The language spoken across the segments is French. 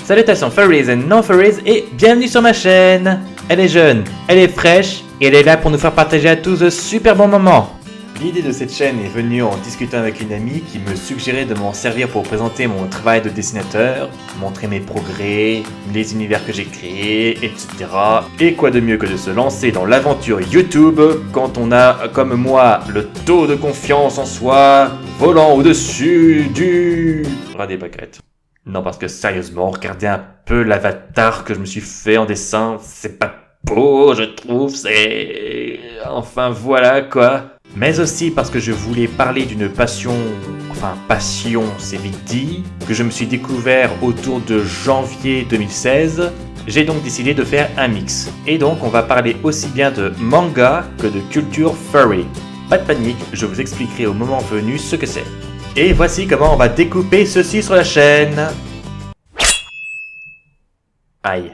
Salutations furries and non-furries et bienvenue sur ma chaîne. Elle est jeune, elle est fraîche et elle est là pour nous faire partager à tous de super bons moments. L'idée de cette chaîne est venue en discutant avec une amie qui me suggérait de m'en servir pour présenter mon travail de dessinateur, montrer mes progrès, les univers que j'ai créés, etc. Et quoi de mieux que de se lancer dans l'aventure YouTube quand on a, comme moi, le taux de confiance en soi volant au-dessus du ras des pâquerettes. Non, parce que sérieusement, regardez un peu l'avatar que je me suis fait en dessin, c'est pas beau, je trouve, c'est... Enfin voilà quoi. Mais aussi parce que je voulais parler d'une passion, c'est vite dit, que je me suis découvert autour de janvier 2016. J'ai donc décidé de faire un mix. Et donc on va parler aussi bien de manga que de culture furry. Pas de panique, je vous expliquerai au moment venu ce que c'est. Et voici comment on va découper ceci sur la chaîne. Aïe.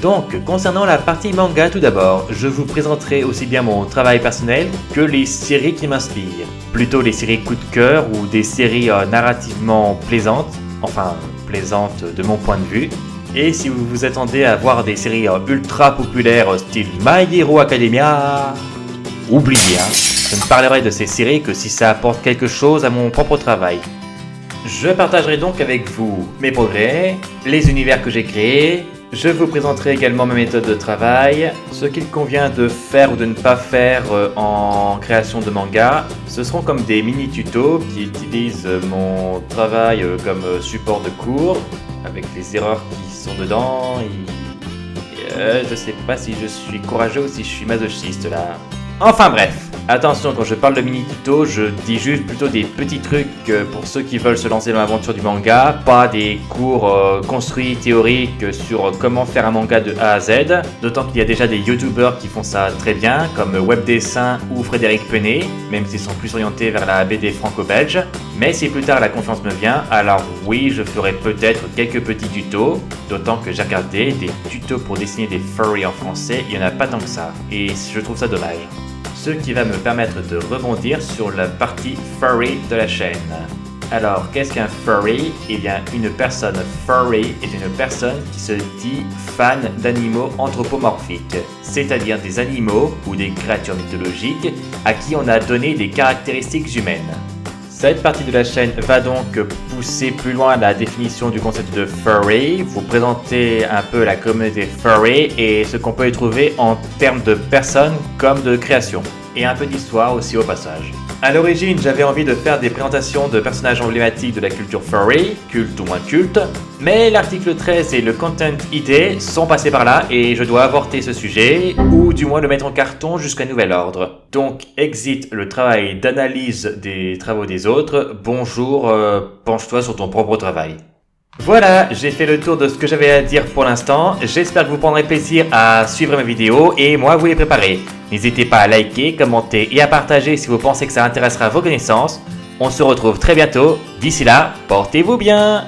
Donc, concernant la partie manga tout d'abord, je vous présenterai aussi bien mon travail personnel que les séries qui m'inspirent. Plutôt les séries coup de cœur ou des séries narrativement plaisantes, plaisantes de mon point de vue. Et si vous vous attendez à voir des séries ultra populaires style My Hero Academia, oubliez, je ne parlerai de ces séries que si ça apporte quelque chose à mon propre travail. Je partagerai donc avec vous mes progrès, les univers que j'ai créés. Je vous présenterai également ma méthode de travail, ce qu'il convient de faire ou de ne pas faire en création de manga. Ce seront comme des mini-tutos qui utilisent mon travail comme support de cours, avec les erreurs qui sont dedans. Je sais pas si je suis courageux ou si je suis masochiste là. Enfin bref, attention, quand je parle de mini-tuto, je dis juste plutôt des petits trucs pour ceux qui veulent se lancer dans l'aventure du manga, pas des cours construits théoriques sur comment faire un manga de A à Z, d'autant qu'il y a déjà des youtubeurs qui font ça très bien, comme Webdessin ou Frédéric Penet, même s'ils sont plus orientés vers la BD franco-belge. Mais si plus tard la confiance me vient, alors oui, je ferai peut-être quelques petits tutos, d'autant que j'ai regardé des tutos pour dessiner des furries en français, il n'y en a pas tant que ça, et je trouve ça dommage. Ce qui va me permettre de rebondir sur la partie furry de la chaîne. Alors, qu'est-ce qu'un furry ? Eh bien, une personne furry est une personne qui se dit fan d'animaux anthropomorphiques, c'est-à-dire des animaux ou des créatures mythologiques à qui on a donné des caractéristiques humaines. Cette partie de la chaîne va donc pousser plus loin la définition du concept de furry, vous présenter un peu la communauté furry et ce qu'on peut y trouver en termes de personnes comme de création. Et un peu d'histoire aussi au passage. A l'origine, j'avais envie de faire des présentations de personnages emblématiques de la culture furry, culte ou moins culte, mais l'article 13 et le Content ID sont passés par là et je dois avorter ce sujet, ou du moins le mettre en carton jusqu'à nouvel ordre. Donc, exit le travail d'analyse des travaux des autres, bonjour, penche-toi sur ton propre travail. Voilà, j'ai fait le tour de ce que j'avais à dire pour l'instant, j'espère que vous prendrez plaisir à suivre mes vidéos et moi vous les préparer. N'hésitez pas à liker, commenter et à partager si vous pensez que ça intéressera vos connaissances. On se retrouve très bientôt, d'ici là, portez-vous bien!